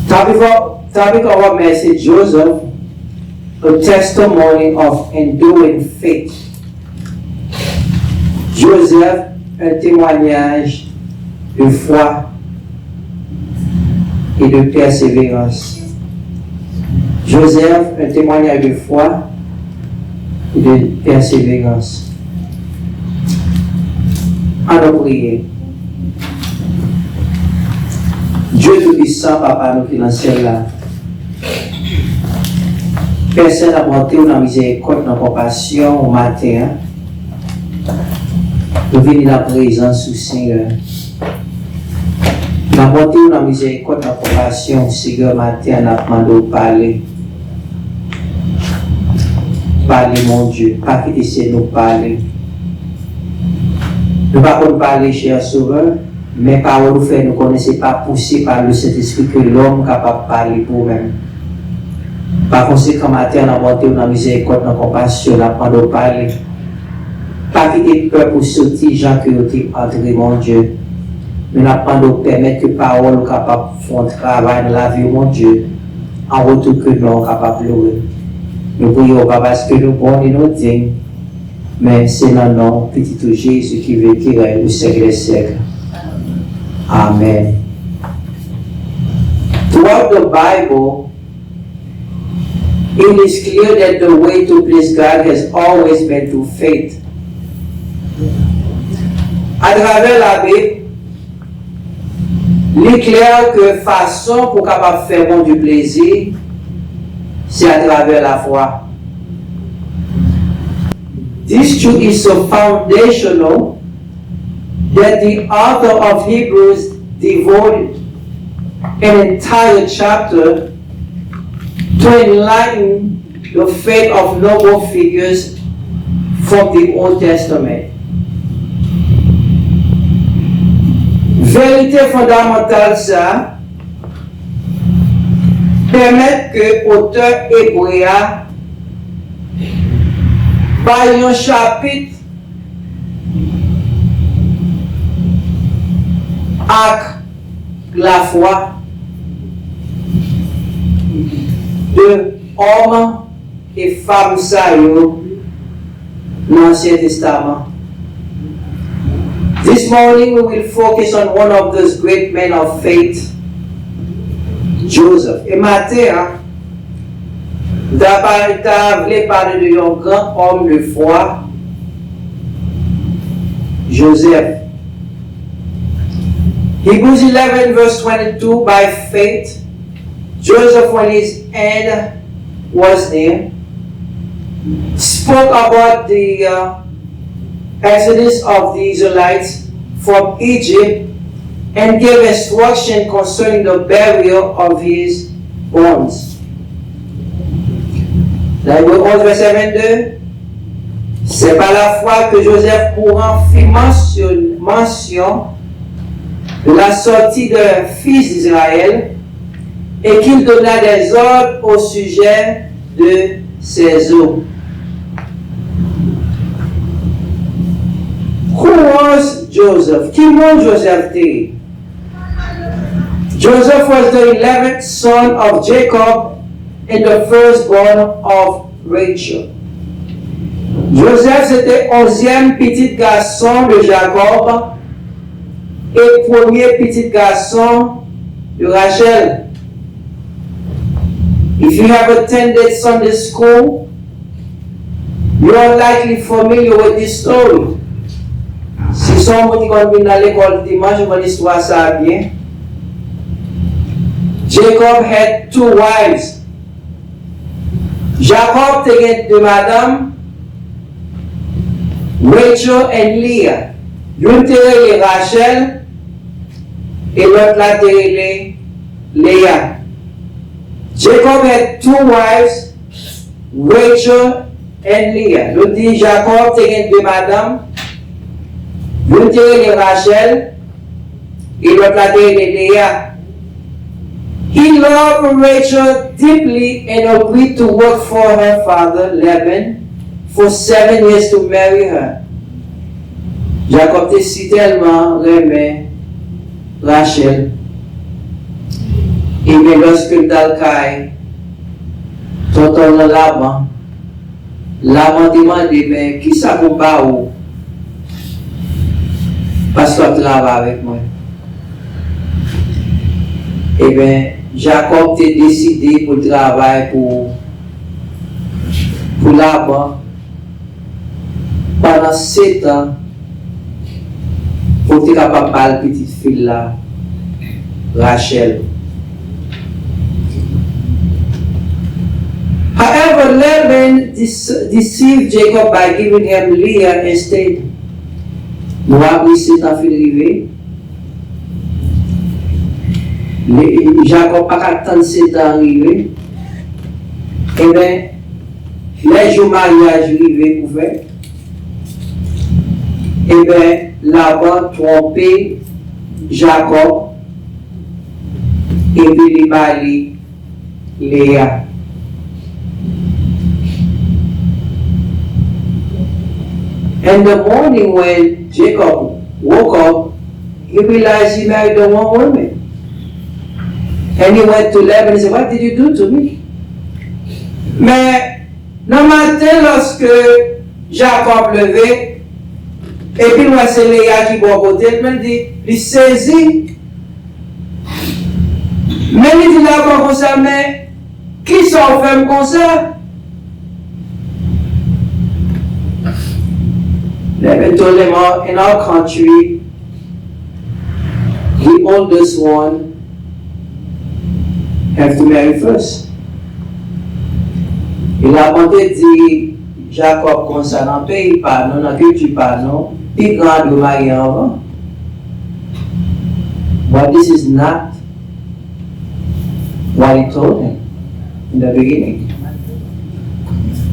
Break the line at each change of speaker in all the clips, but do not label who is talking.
Topic of our message, Joseph, a testimony of enduring faith. Joseph, un témoignage de foi et de persévérance. Joseph, un témoignage de foi et de persévérance. Allons prier. Dieu Tout-Puissant, Papa, nous qui dans le ciel là. Personne n'a monté dans la miséricorde, dans la compassion au matin. Nous venons dans la présence du Seigneur. Nous avons monté dans la miséricorde, dans la compassion, Seigneur, matin, nous avons demandé de parler. Parler, mon Dieu, pas quitter c'est nous parler. Nous ne pouvons pas parler, cher Sauveur, mais par où fait, nous ne connaissons pas poussé par le Saint-Esprit que l'homme est capable de parler pour nous-mêmes. Par conséquent, matin, nous avons monté dans la miséricorde, dans la compassion, nous avons demandé de parler. Pas quitter peur pour sortir, gens qui ont entré, mon Dieu. Mais nous avons demandé de permettre que parole soit capable de faire un travail dans la vie, mon Dieu, en retour que nous sommes capables de louer. Nous prions pas parce que nous bons et nous dignes, mais c'est dans le nom petit Jésus qui veut qui règne au siècle des siècles. Amen. Throughout the Bible, it is clear that the way to please God has always been through faith. À travers la Bible, il est clair que la façon pour capable faire bon du plaisir, c'est à travers la foi. This truth is so foundational that the author of Hebrews devoted an entire chapter to enlighten the faith of noble figures from the Old Testament. Vérité fondamentale ça permet que l'auteur hébreu par un chapitre avec la foi de hommes et femmes dans l'Ancien Testament. This morning we will focus on one of those great men of faith, Joseph. Et matin, d'abord, je parler de un grand homme de foi, Joseph. Hebrews 11 verse 22, by faith, Joseph, when his end was near, spoke about the exodus of the Israelites from Egypt and gave instruction concerning the burial of his bones. Dans Hébreux 11, verset 22, c'est par la foi que Joseph courant fit mention de la sortie d'un fils d'Israël et qu'il donna des ordres au sujet de ses os. Who was Joseph? Qui was Joseph? Joseph was the 11th son of Jacob and the firstborn of Rachel. Joseph c'était 11e petit garçon de Jacob et premier petit garçon de Rachel. If you have attended Sunday school, you are likely familiar with this story. Si son petit qu'on vient à l'école dimanche, on va l'histoire ça bien. Jacob had two wives. Jacob était deux madames, Rachel and Leah. L'une était Rachel et l'autre la était Leah. Jacob had two wives, Rachel and Leah. L'autre dit Jacob était deux madames, l'une était Rachel et l'autre la était Leah. He loved Rachel deeply and agreed to work for her father, Laban, for 7 years to marry her. Jacob était si tellement aimé Rachel. Et bien, lorsque le Dalkai, tonton l'âme demande, mais qui ça vous pas où? Parce qu'on travaille avec moi. Eh bien, Jacob a décidé pour travailler pour Laban pendant 7 ans pour être capable de parler petite fille là, Rachel. However, Laban deceived Jacob by giving him Leah instead. Nous avons ici dans le Jacob n'a pas attendu 7 ans arrivé. Eh bien, les jours mariage arrivé ouvert. Eh bien, Laban trompé Jacob et puis il mari Léa. In the morning when Jacob woke up, he realized he married the wrong woman. And he went to Laban and said, "What did you do to me?" Mais, le matin, lorsque Jacob levait, et puis moi, c'est Léa qui va côté, il me dit, il saisit. Mais il dit là comme ça, mais qui sont fait comme ça? Laban told him, in our country, the oldest one have to marry first. Il a dit Jacob comme ça dans le pays, pas non, dans la culture, pas non, puis grand de marier avant. But this is not what he told him in the beginning.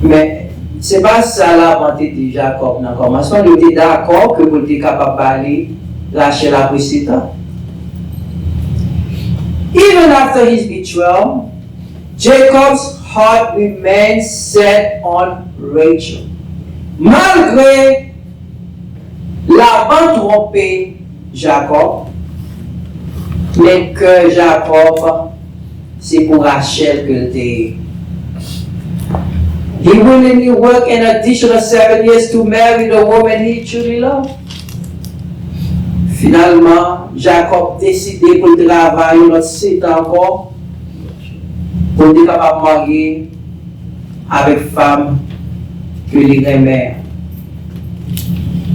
Mais c'est pas ça la bonté de Jacob dans le commencement. Il était d'accord que vous étiez capable de parler, lâcher la précédente. Even after his betrayal, Jacob's heart remained set on Rachel. Malgré Laban trompé Jacob, mais que Jacob, c'est pour Rachel que était. He willingly worked an additional 7 years to marry the woman he truly loved. Finalement, Jacob décidé pour travailler notre 7 ans encore pour être capable de marier avec femme que il aimait.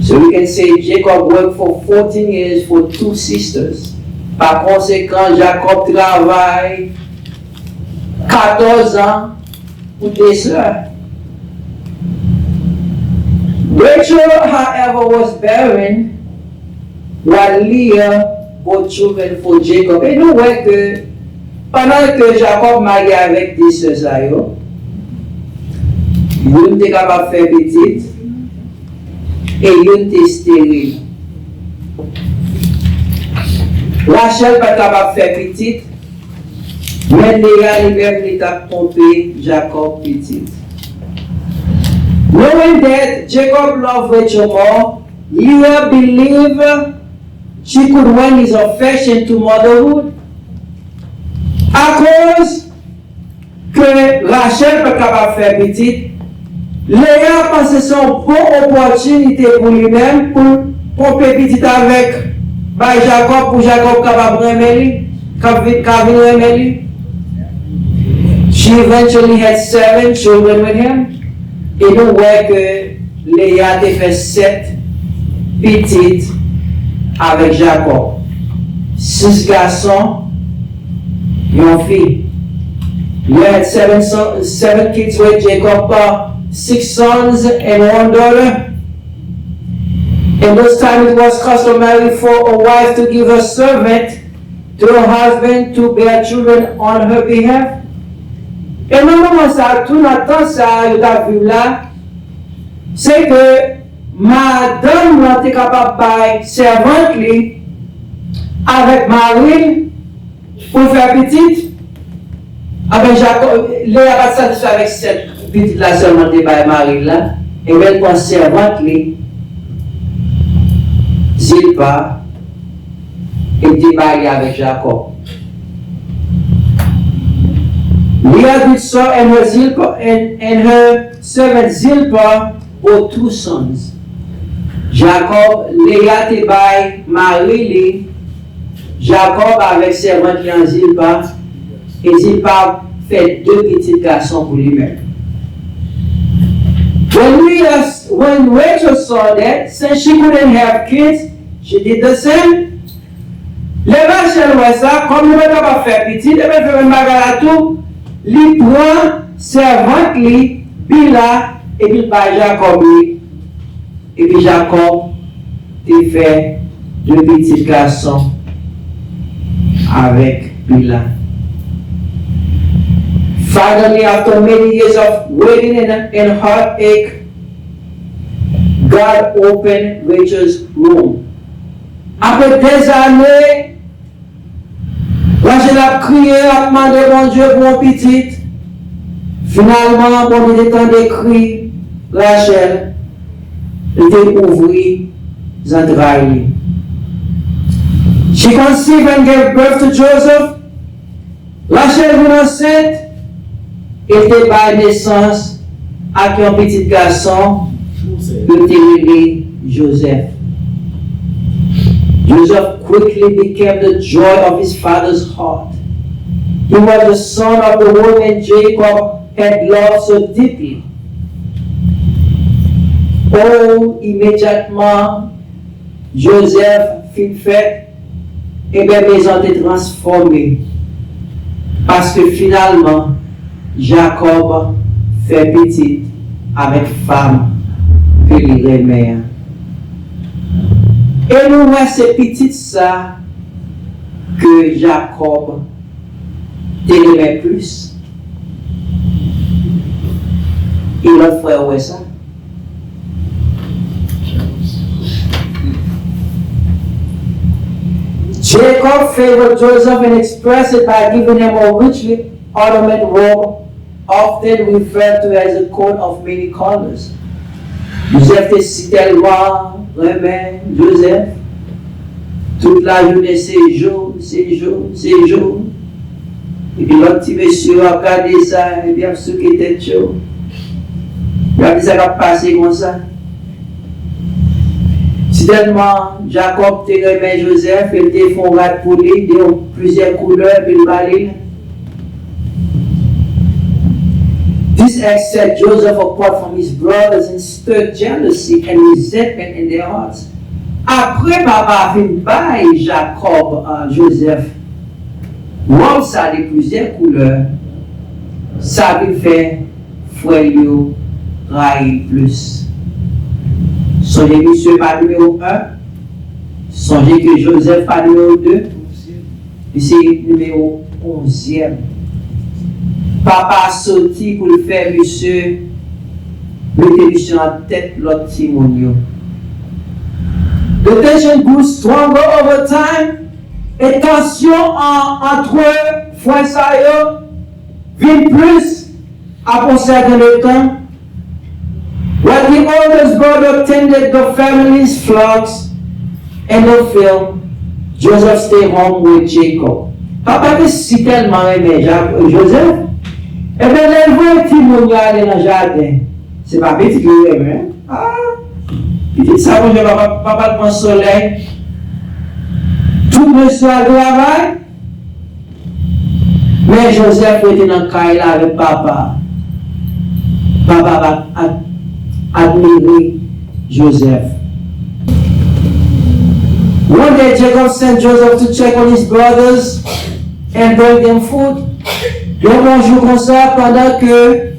So we can say Jacob worked for 14 years for 2 sisters. Par conséquent, Jacob travaille 14 ans pour 2 sœurs. Rachel, however, was barren, while Leah bore children for Jacob. Et nous voyons que pendant que Jacob mariait avec 2 sœurs, il était capable de faire petite et il était stérile. Rachel n'est pas capable de faire petite, mais Léa lui-même était trompé Jacob petite. Knowing that Jacob loved Rachel more, Leah believed she could win his affection to motherhood. À cause que Rachel n'est pas capable de faire petite, Léa pensait son bonne opportunité pour lui-même pour pomper petite avec Jacob pour Jacob capable de remettre lui. She eventually had 7 children with him. Et nous voyons que Léa a fait 7 petites avec Jacob. 6 garçons et une fille. Léa had 7 kids with Jacob, 6 sons and 1 daughter. In those times it was customary for a wife to give her servant to her husband to bear children on her behalf. Et le moment ça, tout le temps ça, il a vu là, c'est que madame n'a été capable de servante avec Marie pour faire petite. Avec Jacob, Léa va satisfaire avec cette petite là seulement de Marie là, et elle prend servante Zilpa et dit marié avec Jacob. Leah did so, and her servant Zilpah bore 2 sons. Jacob, Leah te bay Marie, Jacob avec servante qui en Zilpah, et Zilpah fait 2 petits garçons pour lui-même. When Rachel saw that, since she couldn't have kids, she did the same. Les Rachel voit ça, comme nous ne pouvons pas faire petit, elle va faire un bagage à tout, lui prend servante, lui, Bila, et puis par Jacob, et puis Jacob te fait 2 petits garçons avec Bila. Finally, after many years of waiting and heartache, God opened Rachel's womb. Après des années, Rachel a crié, a demandé mon Dieu pour un petit. Finalement, pendant le temps de cri, Rachel était ouvrie les entrailles. She conceived and gave birth to Joseph. Rachel fut enceinte. Elle était par naissance à un petit garçon qui était nommé Joseph. Joseph quickly became the joy of his father's heart. He was the son of the woman Jacob had loved so deeply. Oh, immédiatement, Joseph fit fait et bien maison était transformée. Parce que finalement, Jacob fait petit avec femme que il aimait. Et nous voyons ces petites ça que Jacob aimait plus. Et l'autre frère ouais ça. Jacob favored Joseph and expressed it by giving him a richly ornamented robe, often referred to as a coat of many colors. Joseph était si tellement aimé Joseph. Toute la journée, c'est jour. Et puis l'autre petit monsieur a regardé ça, et bien ce qui était chaud. Il a dit ça va passer comme ça. Si tellement Jacob te remet Joseph, il te fondra pour lui, de plusieurs couleurs, puis il va lire. This act set Joseph apart from his brothers and stirred jealousy and resentment in their hearts. Après papa fin bail Jacob Joseph, wow ça de plusieurs couleurs, ça lui fait frère rail plus. Songez monsieur pas numéro 1, songez que Joseph pas numéro 2, et c'est numéro 11e. Papa a sorti pour le faire monsieur, mettez monsieur en tête l'autre Timonio. The tension grew stronger over time. Et tension entre frères ça vient plus à concerner le temps. While the oldest brother tended the family's flocks and the field, Joseph stayed home with Jacob. Papa était si tellement aimé Joseph. Et bien, les voix qui m'ont regardé dans le jardin, c'est pas petit que aimé. Ah, petit ça, mon Dieu, papa prend le soleil. Tout le soir de travail. Mais Joseph était dans le caille là avec papa. Papa va admirer Joseph. One day Jacob sent Joseph to check on his brothers and bring them food. Donc on joue comme ça pendant que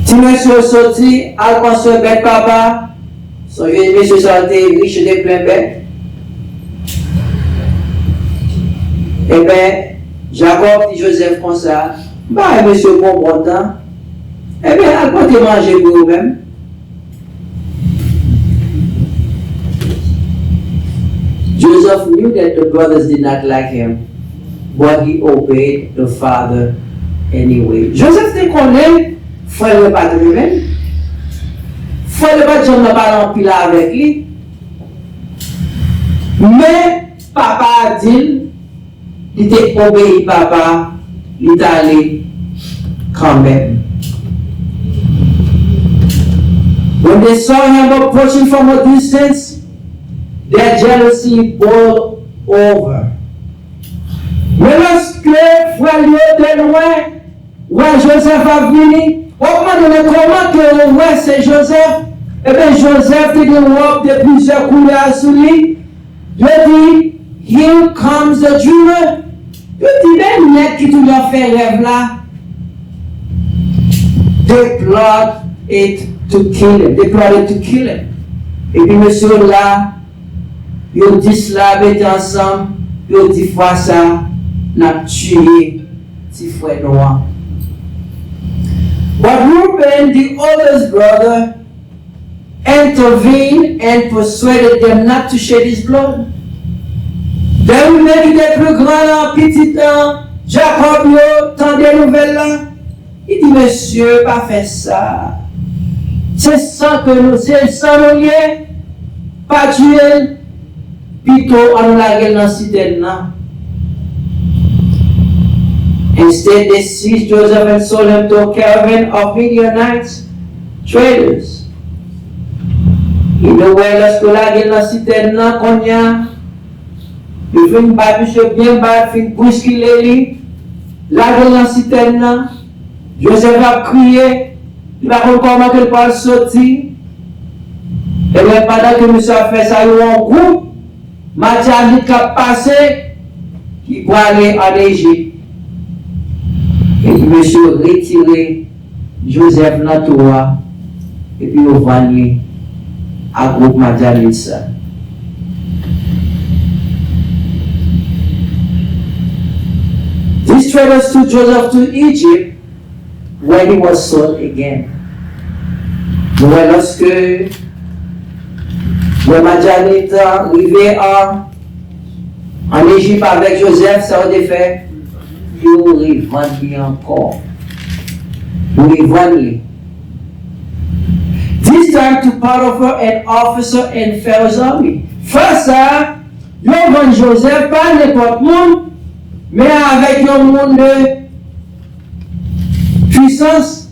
si monsieur sorti, à construire bête papa, son vieux monsieur sorti riche de plein bête. Eh bien, Jacob dit Joseph comme ça, bah monsieur bon bon temps, eh bien, à quoi tu manger pour vous-même? Joseph knew that the brothers did not like him, but he obeyed the father anyway. Joseph te connaît, frère le pas de lui-même. Frère le pas de John n'a pas rempli là avec lui. Mais papa a dit, il était obéi papa, il est allé quand même. When they saw him approaching from a distance, their jealousy boiled over. Mais lorsque frère de loin, ouais, Joseph a venu, on m'a donné comment que ouais, c'est Joseph. Eh bien, Joseph était une robe de plusieurs couleurs sur lui. Je dis, here comes the dreamer. Je dis, ben, net qui tout a fait rêve là. They plot it to kill him. They plotted to kill him. Et puis, monsieur là, ils dit cela, mettez ensemble, ils dit fois ça, n'a tué petit frère noir. But Reuben, the oldest brother, intervened and persuaded them not to shed his blood. Then we make it plus grand, petit temps, Jacob, tant des nouvelles là. Il dit, monsieur, pas faire ça. C'est ça que nous, c'est ça nous lié. Pas tuer, plutôt à nous la gueule dans la cité là. Instead, they seized Joseph and sold him to a caravan of Midianites, traders. Il nous voit lorsque la gueule dans la cité là, qu'on y a, il fait une balle, monsieur bien balle, il fait une bousculer, la gueule dans la cité là. Joseph a crié, il va comment qu'il parle sortir. Et bien pendant que monsieur a fait ça, il y a un groupe, Matthias qui a passé, qui peut aller en Égypte. Et puis monsieur retiré Joseph dans la tour, et puis il va aller à groupe Matthias. These traders took Joseph to Egypt, when he was sold again. Mais lorsque le Madian est arrivé en Égypte avec Joseph, ça a été fait, il revendit encore. Il revendit. This time to Potiphar, an officer in Pharaoh's army. Face à, il vend Joseph, pas n'importe monde, mais avec un monde de puissance,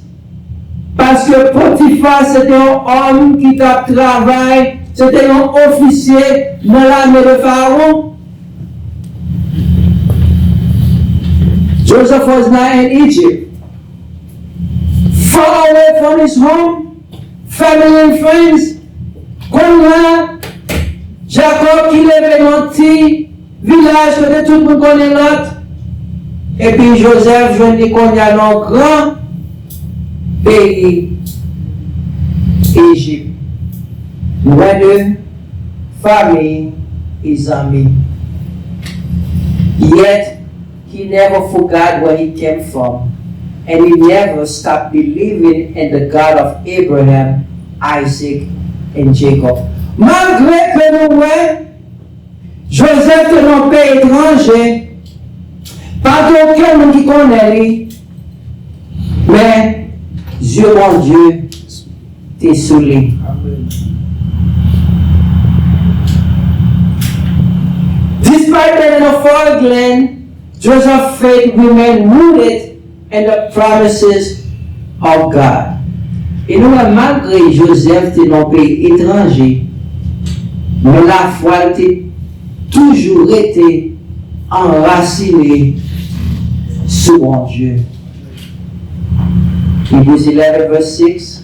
parce que Potiphar c'était un homme qui travaille, c'était un officier dans l'armée de Pharaon. Joseph was now in Egypt, far away from his home, family and friends. Comme là, Jacob qui levait dans un petit village que tout le monde connaît l'autre. Et puis Joseph, je dis qu'on y a un grand pays, Égypte, loin de famille et amis. Yet, he never forgot where he came from, and he never stopped believing in the God of Abraham, Isaac, and Jacob. Malgré que nous, Joseph est dans un pays étranger, pas d'aucun monde qui connaît lui, mais Dieu, mon Dieu, t'es sous lui. Despite being in a foreign land, Joseph's faith remained rooted in the promises of God. Et nous, malgré Joseph était dans un pays étranger, mais la foi a toujours été enracinée sur mon Dieu. Hebrews 11 verse 6.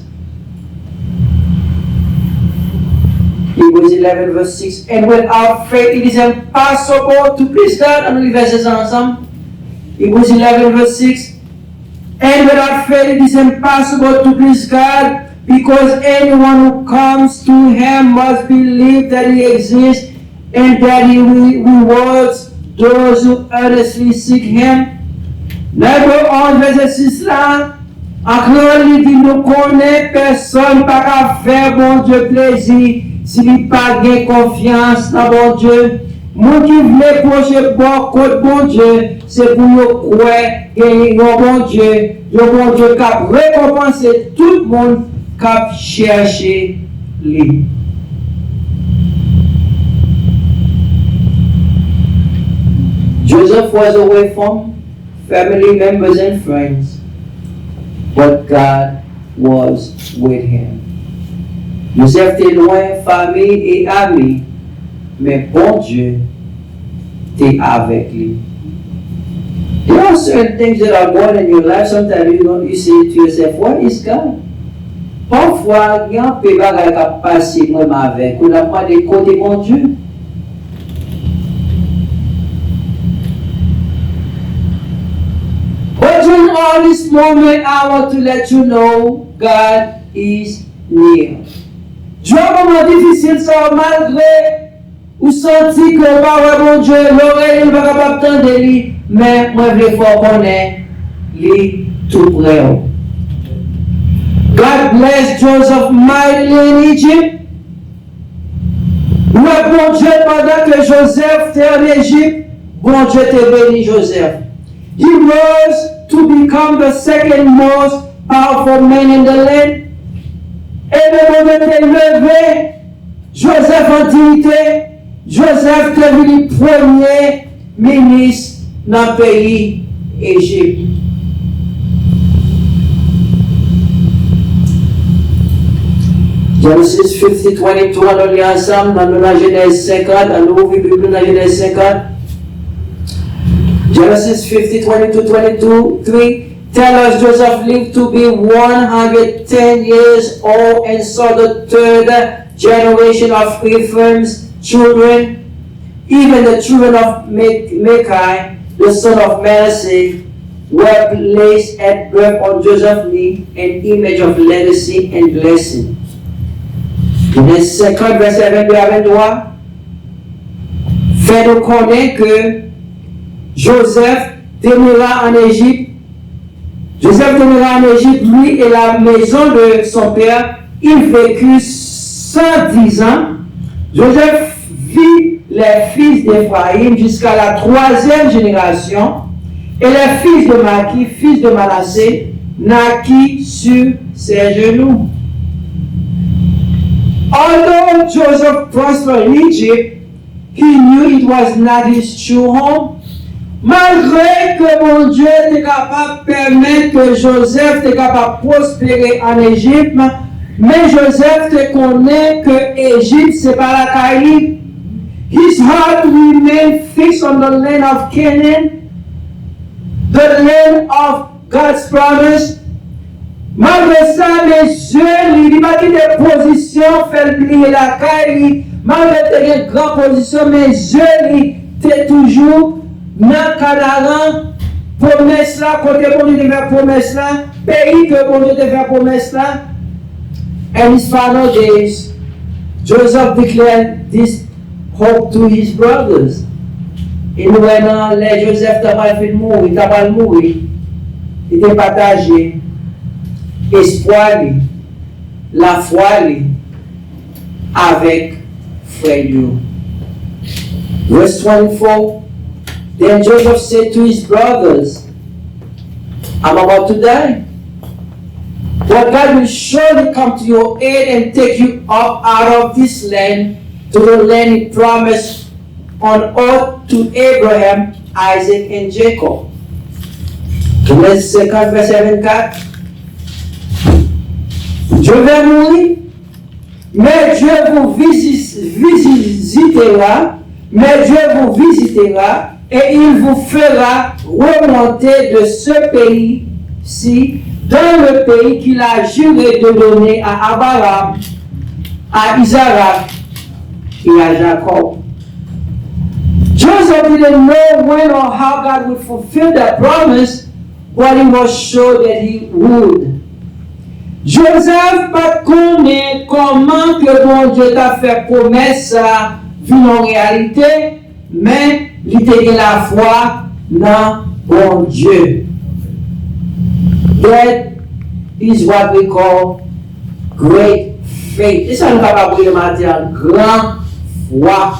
Hebrews 11 verse 6. And without faith it is impossible to please God. On lit verset ensemble. Hebrews 11 verse 6. And without faith it is impossible to please God, because anyone who comes to Him must believe that He exists and that He rewards those who earnestly seek Him. L'Hébreu 11 verset 6 là. Encore, il dit, nous connaissons personne pas qu'à faire bon Dieu plaisir s'il n'a pas de confiance dans bon Dieu. Moi qui voulais procher bon côté bon Dieu, c'est pour nous croire gagner bon Dieu. Le bon Dieu qui a récompensé tout le monde qui a cherché lui. Joseph was away from family members and friends, but God was with him. Joseph était loin, famille et amis, mais bon Dieu était avec lui. There are certain things that are going in your life. Sometimes you say to yourself, "What is God?" Parfois, il y a un peu de choses qui passent moi avec. On n'a pas de côté bon Dieu. But during all this moment, I want to let you know God is near. Dieu a un moment difficile, ça, malgré ou senti que le parole bon Dieu, l'oreille ne va pas attendre de lui, mais moi je veux connaître lui tout près. God blessed Joseph mightily in Egypt. Le bon Dieu, pendant que Joseph était en Égypte, bon Dieu t'a béni Joseph. He rose to become the second most powerful man in the land. Et le moment est levé, Joseph en dignité, Joseph est devenu premier ministre dans le pays Égypte. Genesis 50:22, on lit ensemble dans la Genèse 50, dans l'ouvre Bible dans la Genèse 50. Genesis 50:22, 3. Tell us Joseph lived to be 110 years old and saw the third generation of Ephraim's children. Even the children of Micah, the son of Manasseh, were placed at birth on Joseph's knee, an image of legacy and blessing. Genèse 50, verset 22 à 23, fait nous connaître que Joseph demeura en Égypte. Joseph demeura en Égypte, lui et la maison de son père. Il vécut 110 ans. Joseph vit les fils d'Éphraïm jusqu'à la 3e génération. Et les fils de Maki, fils de Manassé, naquit sur ses genoux. Although Joseph prospered in Egypt, he knew it was not his true home. Malgré que mon Dieu était capable de permettre que Joseph était capable de prospérer en Égypte, mais Joseph te connaît que Égypte c'est pas la Caïe. His heart remained fixed on the land of Canaan, the land of God's promise. Malgré ça, mes yeux, il m'a dit des positions, fait plier la Caïe. Malgré des grandes positions, mes yeux, étaient toujours dans Canaan, promesse là, côté bon Dieu devait promesse là, pays que bon Dieu devait promesse là. And his final days, Joseph declared this hope to his brothers. Et nous voyons les Joseph t'a mal fait mourir, il t'a mal mourir. Il était partagé, espoir, la foi avec frère. Verse 24. Then Joseph said to his brothers, I'm about to die. But God will surely come to your aid and take you up out of this land to the land he promised on oath to Abraham, Isaac, and Jacob. Genèse 50, verset 24. Je vais mourir, mais Dieu vous visitera, et il vous fera remonter de ce pays-ci dans le pays qu'il a juré de donner à Abraham, à Isaac et à Jacob. Joseph didn't know when or how God would fulfill that promise, but he was sure that he would. Joseph ne connaît comment que bon Dieu t'a fait promesse à vivre en réalité, mais il était la foi dans bon Dieu. That is what we call great faith. C'est ça nous avons appris le matin, grand foi.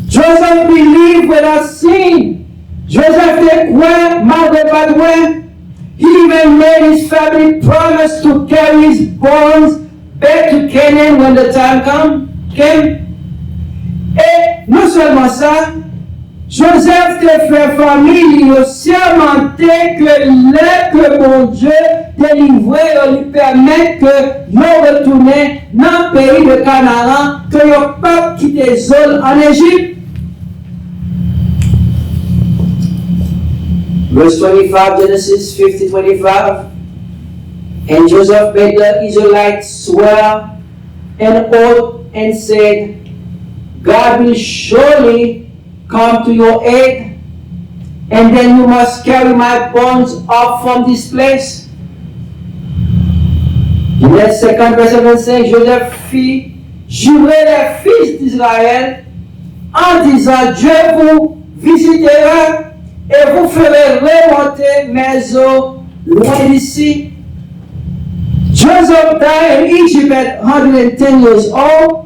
Joseph believed without seeing. Joseph était quoi, malgré pas de ouais. He even made his family promise to carry his bones back to Canaan when the time came. Et non seulement ça,
Joseph te fait famille, il a sermenté que mon Dieu délivré, lui permet que nous retournions dans le pays de Canaan, que nous pas quitter zone en Égypte.
Verse 25, Genesis 50:25. And Joseph made the Israelites swear an oath and said, God will surely come to your aid, and then you must carry my bones up from this place. Genèse 50, verset 25, Joseph fit jurer les fils d'Israël en disant, Dieu vous visitera et vous ferez remonter mes eaux loin d'ici. Joseph died in Egypt at 110 years old.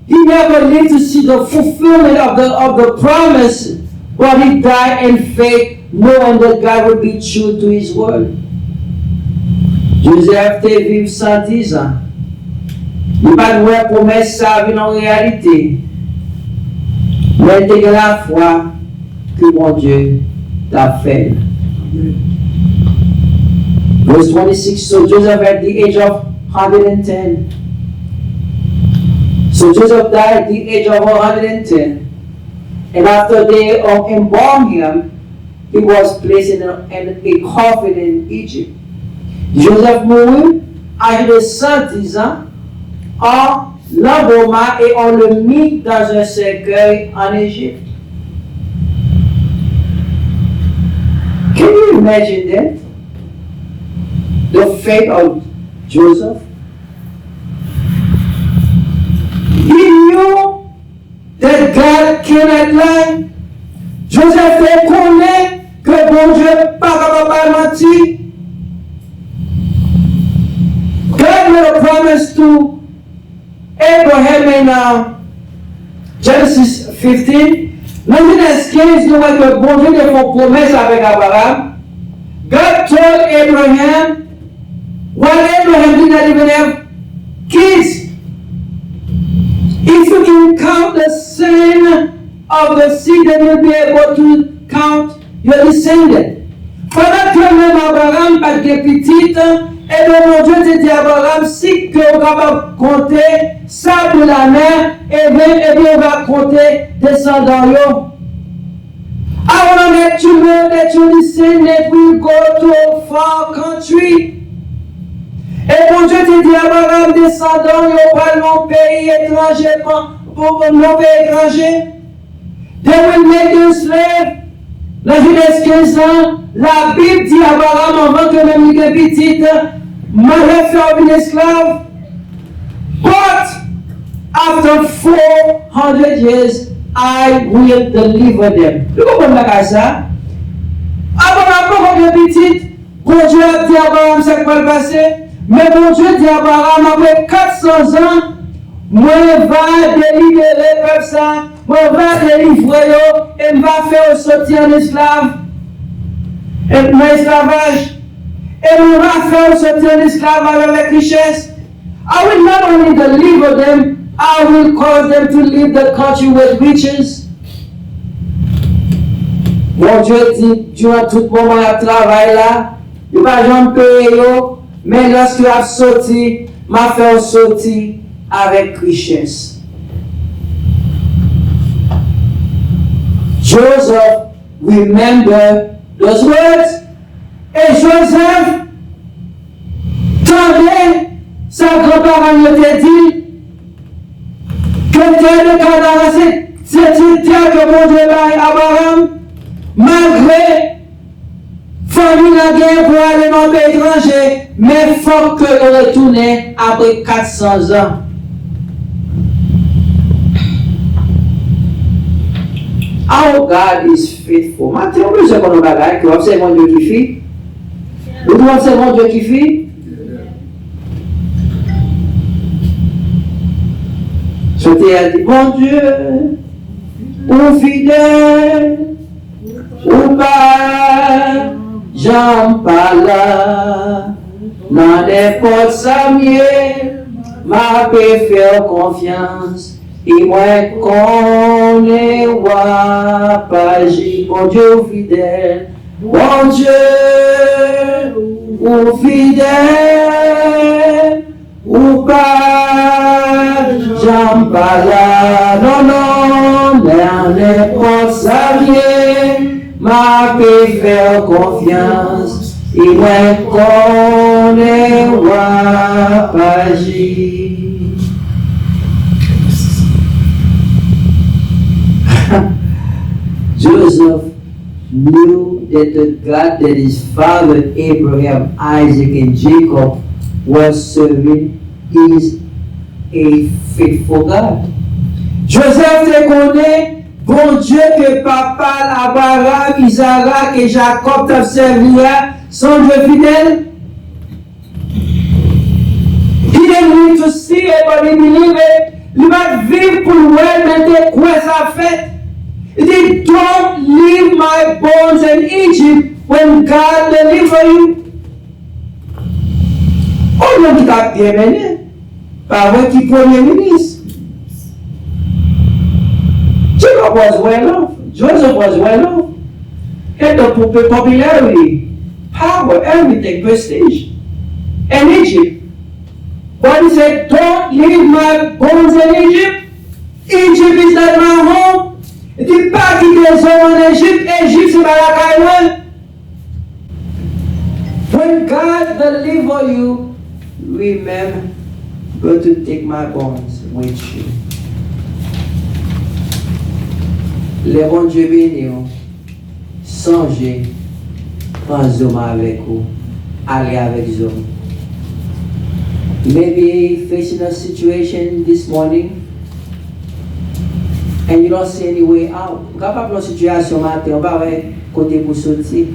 He never lived to see the fulfillment of the promise, but he died in faith, knowing that God would be true to his word. Joseph te vive 110 ans. Il pas de promesse ça vient en réalité. Mais il a la foi que mon Dieu t'a fait. Verse 26, so Joseph at the age of 110. So Joseph died at the age of 110. And after they embalmed him, he was placed in a coffin in Egypt. Joseph mourut âgé de 110 ans. On l'embauma et on le mit dans un cercueil en Égypte. Can you imagine that? The fate of Joseph? He knew that God cannot lie. Joseph te connaît que bon Dieu n'est pas capable de mentir. God made a promise to Abraham in Genesis 15. Dans Genèse 15, nous voyons que bon Dieu a fait une promesse avec Abraham. God told Abraham, while Abraham did not even have kids, if you can count the sand of the sea, then you'll be able to count your descendants. Pendant que même Abraham pas de petite, et bien mon Dieu te dit à Abraham, si que vous capable de compter sable de la mer, et bien on va compter descendants. I want to let you know that your descendants will go to a far country. Et mon Dieu te dit à Abraham, descendants, ils pas dans le pays étranger, pour mon pays étranger. They will make you slave. La Genèse 15 ans, la Bible dit à Abraham, avant que même il était petit, m'a fait un esclave. But after 400 years, I will deliver them. Vous comprenez ça? Abraham, quand il était petit, bon Dieu a dit à Abraham, c'est quoi le passé? Mais bon Dieu dit à Abraham, après 400 ans, moi je vais délivrer le peuple ça, moi je vais délivrer et je vais faire sortir en esclave, et esclavage, et je vais faire sortir en esclave avec richesse. I will not only deliver them, I will cause them to leave the country with riches. Bon Dieu dit, durant tout moment de travail là, il ne va jamais payer, mais lorsque tu as sorti, m'a fait sortir avec richesse. Joseph remember those words. Et Joseph tendait sa grand-parent te dit que terre de Canaan, c'est une terre que mon Dieu a Abraham, malgré famille la guerre pour aller dans le pays étranger, mais il faut que nous retournions après 400 ans. Our God is faithful. Maintenant, nous avons un bagage que vous observez mon Dieu qui fait. Vous observez mon Dieu qui fait. Je t'ai dit, mon Dieu, ou fidèle, ou pas, j'en parle là, dans n'importe sa mieux, m'a fait faire confiance, Et moi connais wa pagi, mon Dieu fidèle, mon Dieu ou fidèle, ou pas jambala, non, n'importe ça vient, m'a pu faire confiance, et moi connais wa pagi. Joseph knew that the God that his father Abraham, Isaac, and Jacob was serving is a faithful God.
Joseph te connaît, bon Dieu que papa, Abraham, Isaac et Jacob t'ont servi, son Dieu fidèle. He didn't need to see it, but he believed it. Il va vivre pour le voir, mais quoi ça fait? He said, don't leave my bones in Egypt when God deliver you. On ne dit pas bien mené par votre premier ministre. Jacob was well off. Joseph was well off. Had the popularity, power, everything, prestige in Egypt. But he said, don't leave my bones in Egypt. Egypt is not my home. Il dit pas quitter les hommes en Égypte. Égypte, c'est pas la caille. When God deliver you,
Remember to take my bones with you. Les bons Dieu bénis, songez, prends hommes avec vous, allez avec hommes. Maybe facing a situation this morning and you don't see any way out. Capable de situation matin, on va côté pour sortir.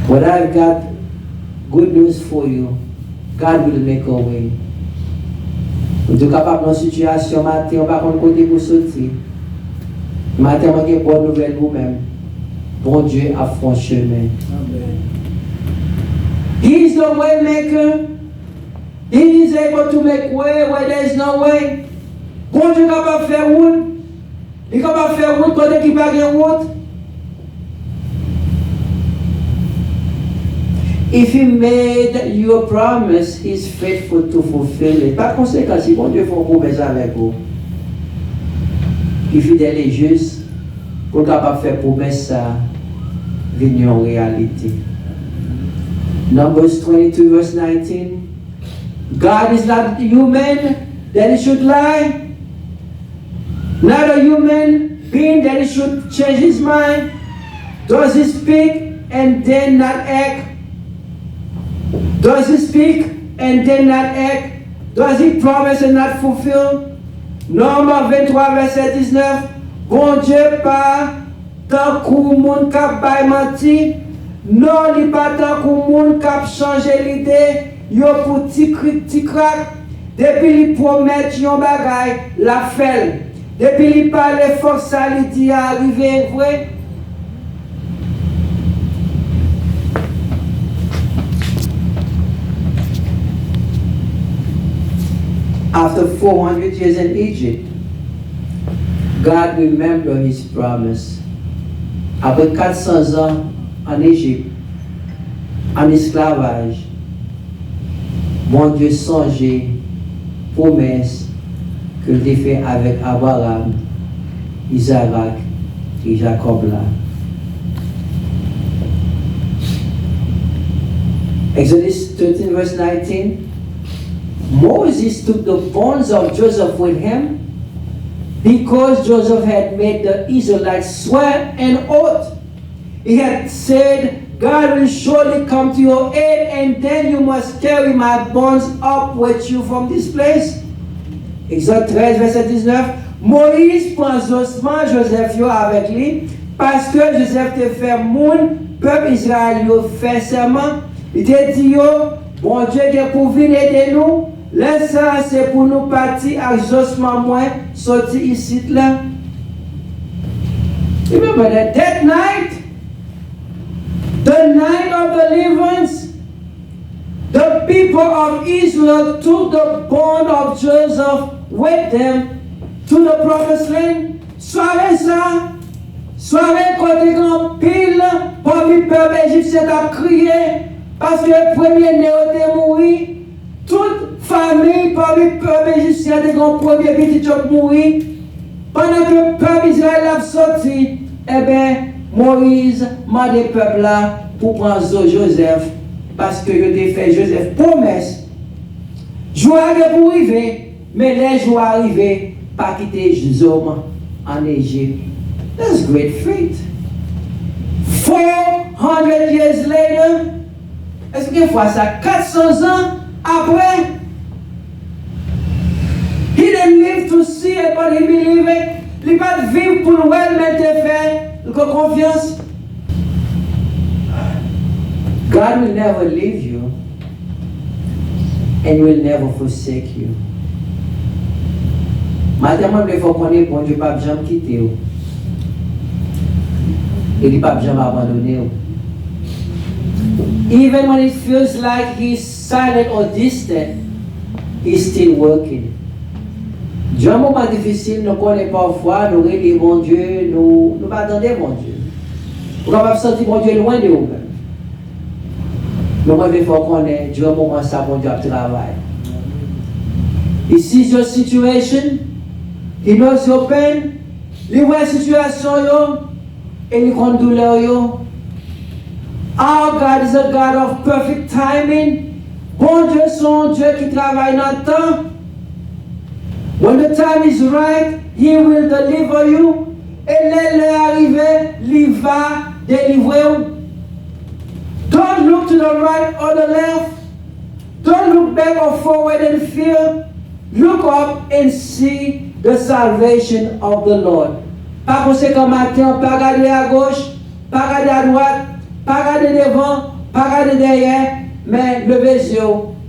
But I've got good news for you. God will make a way. Vous êtes capable de situation matin, on va côté pour sortir. Matin, on a une bonne nouvelle vous-même. Bon Dieu a franchi chemin.
He is the way maker. He is able to make way where there is no way. Bon Dieu est capable de faire route. Il est capable de faire route quand il n'y a pas de route.
If he made you a promise, he's faithful to fulfill it. Par conséquent, si bon Dieu fait une promesse avec vous, il est fidèle et juste pour capable de faire promesse ça venir en réalité. Numbers 22 verse 19.
God is not human that he should lie. Not a human being that he should change his mind. Does he speak and then not act? Does he speak and then not act? Does he promise and not fulfill? Nombre 23, verset 19. Bon Dieu pas tant qu'on moun kap bay menti. Non, li pas tant qu'on moun kap changer l'idée. Yo pour ti crack. Depuis li promet yon bagay, la fait. Depuis li parle force ça li dit arriver vrai.
After 400 years in Egypt, God remembered his promise. Après 400 ans en Égypte, en esclavage, bon Dieu songeait promesse qu'il a fait avec Abraham, Isaac et Jacob là. Exodus 13 verse 19. Moses took the bones of Joseph with him because Joseph had made the Israelites swear an oath. He had said, God will surely come to your aid and then you must carry my bones up with you from this place. Exode 13, verset 19. Moïse prend ossements Joseph yo avec lui parce que Joseph te fait moun, peuple Israël yo fait serment. Il te dit yo, bon Dieu qui pour venir aider nous. Laisse ça, c'est pour nous partir à ossements moins sortir ici là. Remember that night, the night of deliverance, the people of Israel took the bone of Joseph
with them to the promised land. Soirée ça, soirée côté grand pile, parmi le peuple égyptien a crié, parce que le premier né était mort. Toute famille parmi le peuple égyptien a grand premier petit qui mourir. Pendant que le peuple Israël a sorti, eh bien, Moïse m'a dit peuple là pour prendre Joseph, parce que il a fait Joseph promesse. Jour arrivé pour arriver, mais les jours arrivés, pas quitter les hommes en Égypte. That's great faith. 400 years later, est-ce qu'il faut ça 400 ans après? He didn't live to see it, but he believed it. Il n'a pas vivre pour le well, mais il a fait. Il a confiance. God will never leave you and will never forsake you. Maintenant, il faut qu'on ait bon Dieu, pas jamais quitter. Il n'est pas jamais abandonné. Even when it feels like he's silent or distant, he's still working. Dieu, un moment difficile, nous connaissons parfois, nous réveillons mon Dieu, nous attendons mon Dieu. Nous ne pouvons pas sentir mon Dieu loin de nous. Nous il faut qu'on ait Dieu, un moment ça, mon Dieu, à travail. He sees your situation, he knows your pain, il voit la situation, et il connaît la douleur. Our God is a God of perfect timing. Bon Dieu, son Dieu qui travaille dans le temps. When the time is right, He will deliver you. Et l'heure arrivée, il va délivrer. Don't look to the right or the left. Don't look back or forward in fear. Look up and see the salvation of the Lord. Par conséquent, matin, pas regarder à gauche, pas regarder à droite, pas regarder devant, pas regarder derrière, mais levez les yeux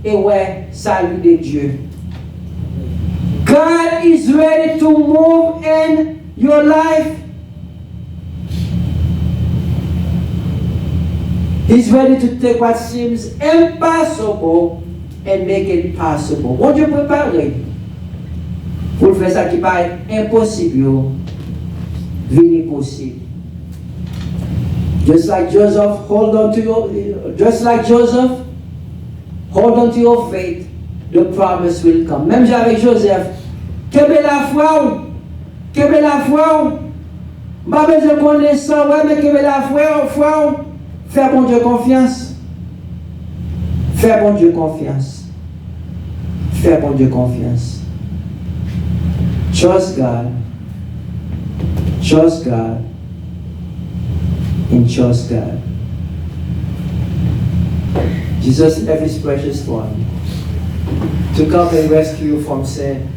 et ouais, salut de Dieu. God is ready to move in your life. He's ready to take what seems impossible and make it possible. Bon Dieu préparé pour faire ça qui paraît impossible, venir possible. Just like Joseph, hold on to your faith. The promise will come. Même avec Joseph, quelle la foi, quelle la foi. Pas besoin de connaissance, ouais, mais quelle la foi. Fais bon Dieu confiance. Fais bon Dieu confiance. Fais bon Dieu confiance. Trust God. Trust God. And trust God. Jesus left His precious one to come and rescue you from sin.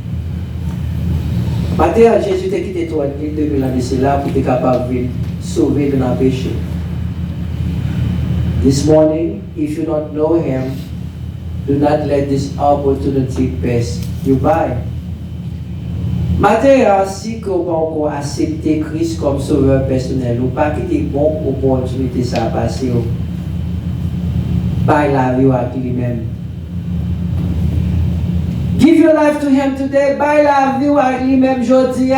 Maintenant, Jésus t'a quitté toi, il te l'a laissé là pour être capable de sauver de nos péchés. This morning, if you don't know Him, do not let this opportunity pass you by. Maintenant, si vous pas encore accepté Christ comme sauveur personnel, ou pas quitter bon opportunité ça a passé, by la vie à lui-même. Give your life to Him today. By la vie à lui-même aujourd'hui.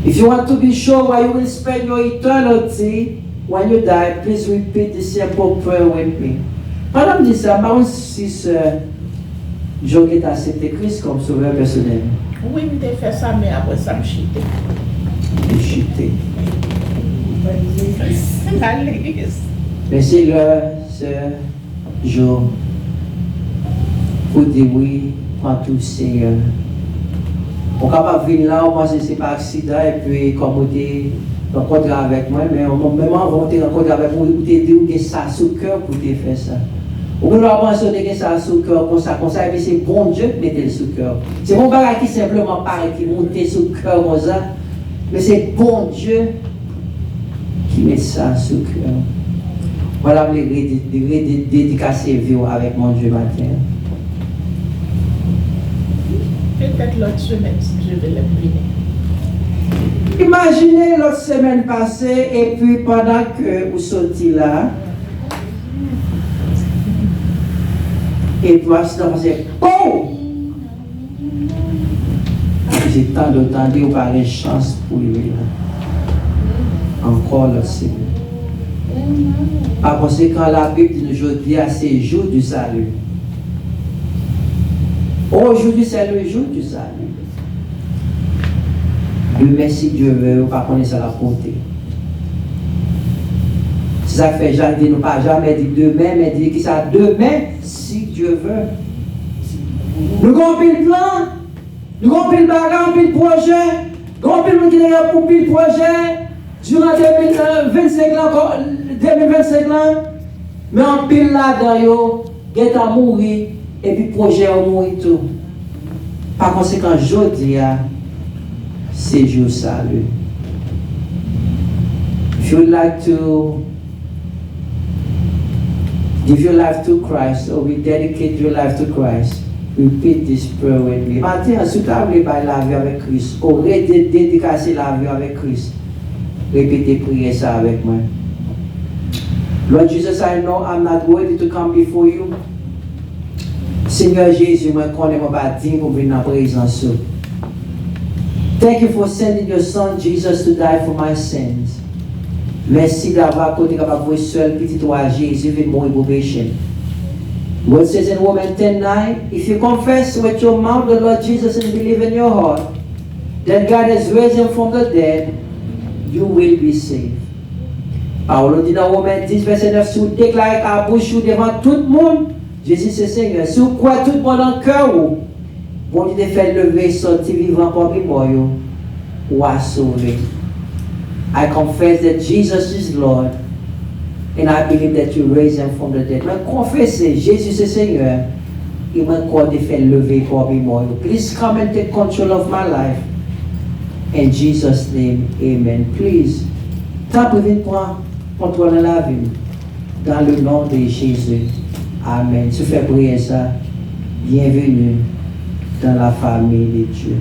If you want to be sure where you will spend your eternity when you die, please repeat this simple prayer with me. Pendant que je dis ça, si j'ai accepté Christ comme sauveur personnel.
Oui, je t'ai fait ça, mais après ça, je suis
chuté.
Allez.
Mais c'est ce jour pour dire oui, prends tout Seigneur. On est capable de venir là, on pense que ce n'est pas un accident, et puis comme on est rencontré avec moi, mais on m'a même rencontré avec moi, pour te dire que ça sous le cœur pour te faire ça. On peut pas penser que ça sous le cœur, comme ça, et puis c'est bon Dieu qui met sous le cœur. C'est bon bagage qui simplement paraît, qui monte sous le cœur comme ça, mais c'est bon Dieu qui met ça sous le cœur. Voilà les dédicacer vivre avec mon Dieu matin.
Peut-être l'autre semaine, si je vais le venir.
Imaginez l'autre semaine passée, et puis pendant que vous sortez là, et puis c'est boum!
J'ai tant d'entendu ou pas une chance pour lui. Encore le Seigneur. Par conséquent, la Bible dit aujourd'hui à ces jours du salut. Aujourd'hui, c'est le jour du salut. Demain, si Dieu veut, on ne va pas connaître la portée. Si ça fait jamais, nous pas jamais dit demain, mais dit que ça demain, si Dieu veut. Nous avons pile plan, nous avons pile bagarre, pile projet, nous avons pile monde qui est pour pile projet, durant 2025 ans, mais en pile là-dedans, il est à mourir, et puis projet à mourir tout. Par conséquent, je dis, c'est jour salut. If you would like to give your life to Christ or rededicate your life to Christ, repeat this prayer with me. Maintenant, si tu as voulu la vie avec Christ, ou redédicacer la vie avec Christ, répétez prier ça avec moi. Lord Jesus, I know I'm not worthy to come before you. Seigneur Jésus, moi connais mon baptême pour venir en présence. Thank you for sending your son Jesus to die for my sins. Merci d'avoir côté capable de seul petit toi Jésus vient mourir pour péché. What says in Romans 10:9, if you confess with your mouth the Lord Jesus and believe in your heart that God has raised him from the dead, you will be saved. Paul dit dans Romains 10, verset 9, si vous déclarez à bouche devant tout le monde, Jésus c'est Seigneur. Si vous croyez tout le monde en cœur, bon Dieu te fait lever, sortir vivant parmi moi, ou à sauver. I confess that Jesus is Lord, and I believe that you raised him from the dead. Je confesse Jésus c'est Seigneur, et moi encore te fait lever parmi moi. Please come and take control of my life. In Jesus' name, amen. Please, t'as prévu prendre contrôle de la vie. Dans le nom de Jésus. Amen. Tu fais prier ça. Bienvenue dans la famille de Dieu.